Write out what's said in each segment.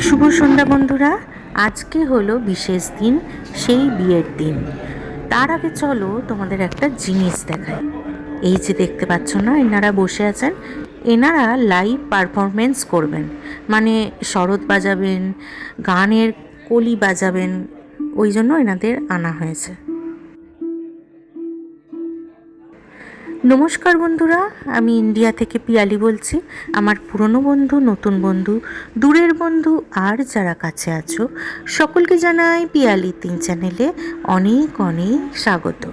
শুভ সন্ধ্যা বন্ধুরা। আজকে হলো বিশেষ দিন, সেই বিয়ের দিন। তার আগে চলো তোমাদের একটা জিনিস দেখাই। এই যে দেখতে পাচ্ছ না, এনারা বসে আছেন। এনারা লাইভ পারফরমেন্স করবেন, মানে সরোদ বাজাবেন, গানের কলি বাজাবেন। ওই জন্য এনাদের আনা হয়েছে। নমস্কার বন্ধুরা, আমি ইন্ডিয়া থেকে পিয়ালি বলছি। আমার পুরনো বন্ধু, নতুন বন্ধু, দূরের বন্ধু আর যারা কাছে আছো, সকলকে জানাই পিয়ালি 3 চ্যানেলে অনেক অনেক স্বাগত।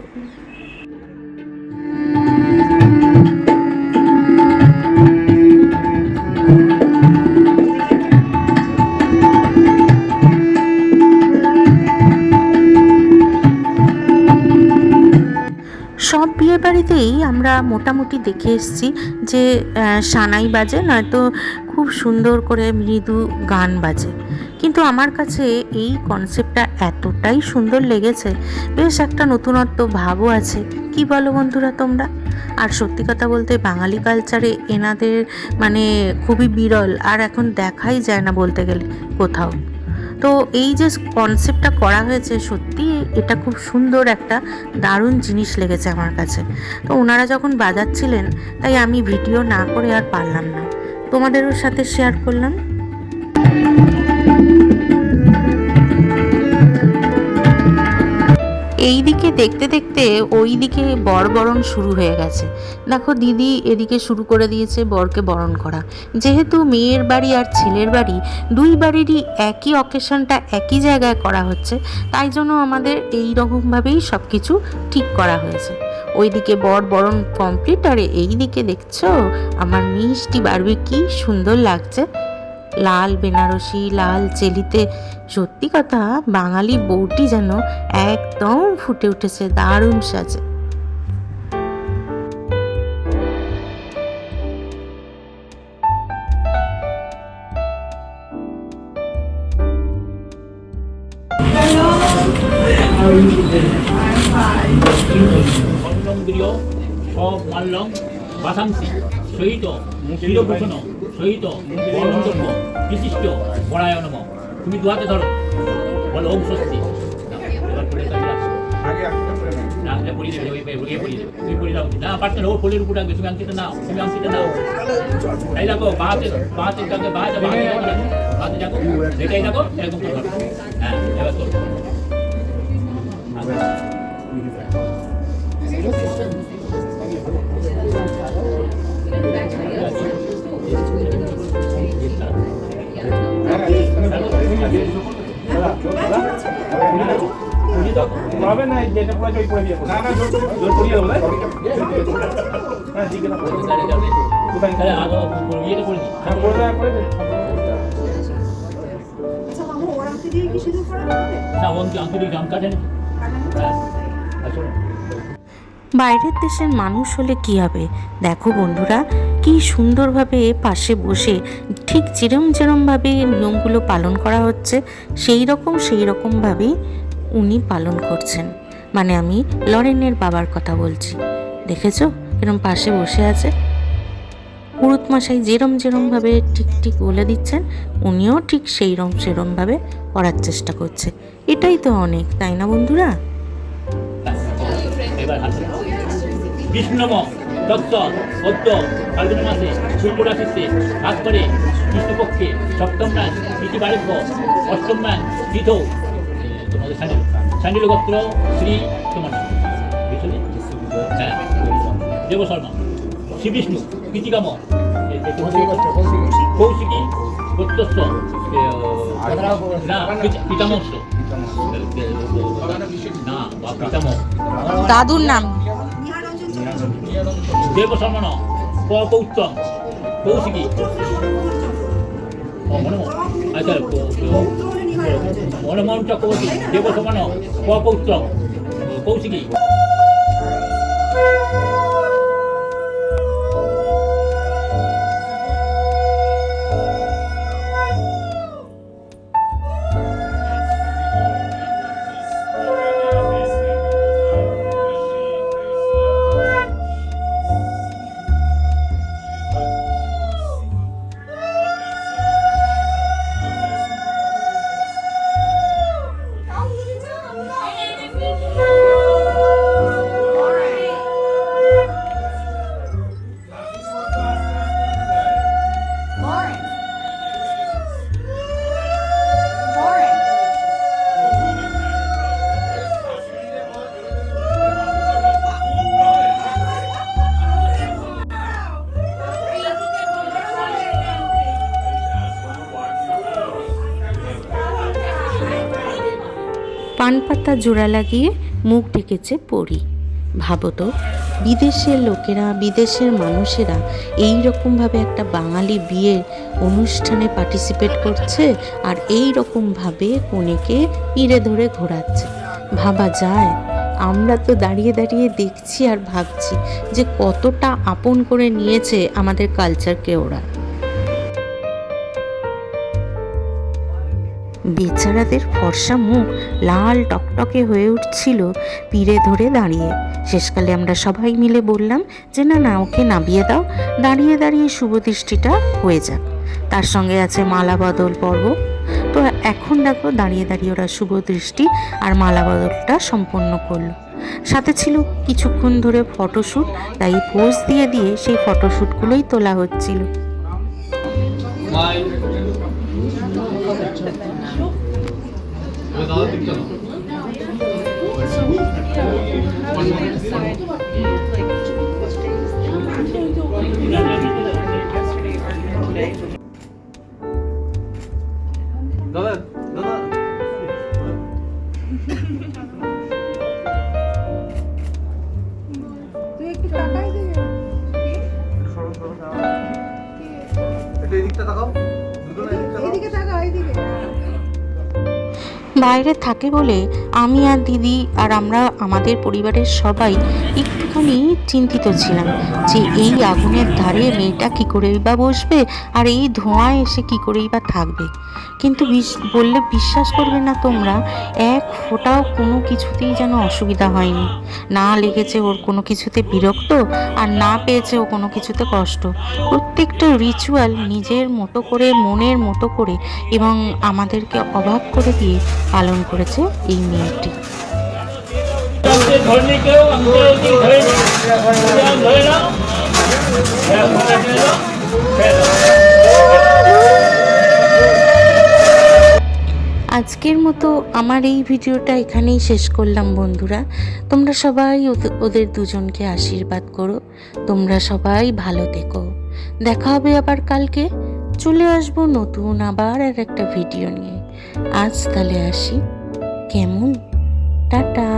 সব বিয়ে বাড়িতেই আমরা মোটামুটি দেখে এসেছি যে সানাই বাজে, নয়তো খুব সুন্দর করে মৃদু গান বাজে। কিন্তু আমার কাছে এই কনসেপ্টটা এতটাই সুন্দর লেগেছে, বেশ একটা নতুনত্ব ভাবও আছে। কি বলো বন্ধুরা তোমরা? আর সত্যি কথা বলতে বাঙালি কালচারে এনাদের মানে খুবই বিরল, আর এখন দেখাই যায় না বলতে গেলে কোথাও। তো এই যে কনসেপ্টটা করা হয়েছে, সত্যি এটা খুব সুন্দর একটা দারুণ জিনিস লেগেছে আমার কাছে। তো ওনারা যখন বাজাচ্ছিলেন, তাই আমি ভিডিও না করে আর পারলাম না, তোমাদেরও সাথে শেয়ার করলাম। এই দিকে দেখতে দেখতে ওই দিকে বরণ শুরু হয়ে গেছে। দেখো দিদি এদিকে শুরু করে দিয়েছে বরকে বরণ করা। যেহেতু মেয়ের বাড়ি আর ছেলের বাড়ি দুই বাড়িরই একই অকেশনটা একই জায়গায় করা হচ্ছে, তাই জন্য আমাদের এই রকমভাবেই সব কিছু ঠিক করা হয়েছে। ওইদিকে বরণ কমপ্লিট, আর এই দিকে দেখছো আমার মিষ্টি বারবি কি সুন্দর লাগছে, লাল বেনারসি, লাল চেলিতে। সত্যি কথা, বাঙালি বউটি যেন একদম ফুটে উঠেছে, দারুণ সাজে। সব মাল্লম বাসাংসি সহিত শিরভূষণ সহিত বরণদ্রব্য বিশিষ্ট পরায় নম। তুমি দু হাতে ধরো, বলো ওম স্বস্তি। এবার পড়ে পড়িয়ে দেবে, তুমি পড়ে দাও না, পারছো না, ও ফুলের উপর রাখবে, তুমি আংটিটা নাও, তুমি আংটিটা নাও। এই দেখো বাহাতে কাকে বাহাতে দেখো, এটাই দেখো, এরকম করে ধরো। হ্যাঁ, এবার করো। বাইরের দেশের মানুষ হলে কি হবে, দেখো বন্ধুরা কি সুন্দরভাবে পাশে বসে ঠিক যেরমভাবে নিয়মগুলো পালন করা হচ্ছে সেই রকমভাবেই উনি পালন করছেন। মানে আমি লরেনের বাবার কথা বলছি। দেখেছো এরম পাশে বসে আছে, পুরুত মশাই যেরমভাবে ঠিক বলে দিচ্ছেন, উনিও ঠিক সেরমভাবে করার চেষ্টা করছে। এটাই তো অনেক, তাই না বন্ধুরা? বিষ্ণুম দত্ত অদ্য ফাল্গুন মাসে শুক্ল রাশিতে কাজ করে কৃষ্ণপক্ষে সপ্তম মান ইতি বারিভ্য অষ্টম মান তীর্থ তোমাদের স্যান্ডিল গোত্র শ্রী তোমার হ্যাঁ দেব শর্মা শ্রী বিষ্ণু কৃতিকাম কৌশিকী গোত্রস্থ না পিতামস্য না বা পিতামহ দাদুর নাম দেব শর্মণ পৌত্তম কৌশিকী আচ্ছা মনমোহন চক্রবর্তী দেব শর্মণ পৌত্তম কৌশিকী। পান পাতা জোড়া লাগিয়ে মুখ ঢেকেছে পরী। ভাবো তো, বিদেশের লোকেরা, বিদেশের মানুষেরা এই রকমভাবে একটা বাঙালি বিয়ের অনুষ্ঠানে পার্টিসিপেট করছে আর এই রকমভাবে কনেকে পিড়ে ধরে ঘোরাচ্ছে। ভাবা যায়? আমরা তো দাঁড়িয়ে দাঁড়িয়ে দেখছি আর ভাবছি যে কতটা আপন করে নিয়েছে আমাদের কালচারকে ওরা। বেচারাদের ফর্সা মুখ লাল টকটকে হয়ে উঠছিল পিড়ে ধরে দাঁড়িয়ে। শেষকালে আমরা সবাই মিলে বললাম যে না না, ওকে নামিয়ে দাও, দাঁড়িয়ে দাঁড়িয়ে শুভদৃষ্টিটা হয়ে যাক। তার সঙ্গে আছে মালা বদল পর্ব। তো এখন দেখো দাঁড়িয়ে দাঁড়িয়ে ওরা শুভদৃষ্টি আর মালা বদলটা সম্পন্ন করলো। সাথে ছিল কিছুক্ষণ ধরে ফটোশ্যুট, তাই পোজ দিয়ে দিয়ে সেই ফটোশ্যুটগুলোই তোলা হচ্ছিল। দাদা দাদা তুই একটু তাকাই দে। একটু এদিকটা তাকাও, দুটো এদিকটা তাকাও। এইদিকে তাকা, এইদিকে। বাইরে থাকে বলে আমি আর দিদি আর আমরা আমাদের পরিবারের সবাই একটুখানি চিন্তিত ছিলাম যে এই আগুনের ধারে মেয়েটা কী করেই বা বসবে আর এই ধোঁয়ায় এসে কী করেই বা থাকবে। কিন্তু বললে বিশ্বাস করবে না তোমরা, এক ফোঁটাও কোনো কিছুতেই যেন অসুবিধা হয়নি। না লেগেছে ওর কোনো কিছুতে বিরক্ত, আর না পেয়েছে ও কোনো কিছুতে কষ্ট। প্রত্যেকটা রিচুয়াল নিজের মতো করে, মনের মতো করে এবং আমাদেরকে অবাক করে দিয়ে পালন করেছে এই মেয়েটি। আজকের মতো আমার এই ভিডিওটা এখানেই শেষ করলাম বন্ধুরা। তোমরা সবাই ওদের দুজনকে আশীর্বাদ করো। তোমরা সবাই ভালো থেকো। দেখা হবে আবার কালকে। চলে আসবো নতুন আবার আর একটা ভিডিও নিয়ে। আজ তাহলে আসি, কেমন? টাটা।